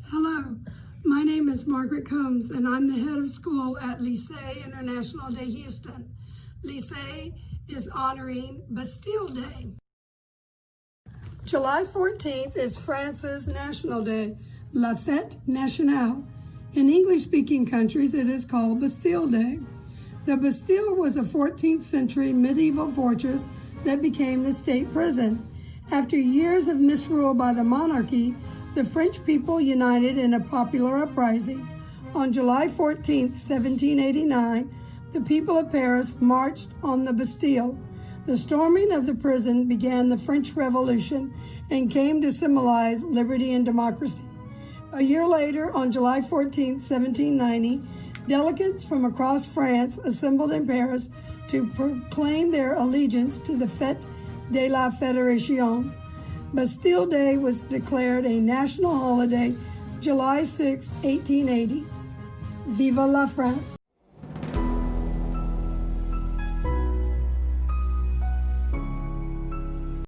Hello, my name is Margaret Combs, and I'm the head of school at Lycée International de Houston. Lycée is honoring Bastille Day. July 14th is France's National Day, La Fête Nationale. In English-speaking countries, it is called Bastille Day. The Bastille was a 14th century medieval fortress that became the state prison. After years of misrule by the monarchy, the French people united in a popular uprising. On July 14, 1789, the people of Paris marched on the Bastille. The storming of the prison began the French Revolution and came to symbolize liberty and democracy. A year later, on July 14, 1790, delegates from across France assembled in Paris to proclaim their allegiance to the Fête de la Fédération. Bastille Day was declared a national holiday July 6, 1880. Viva la France!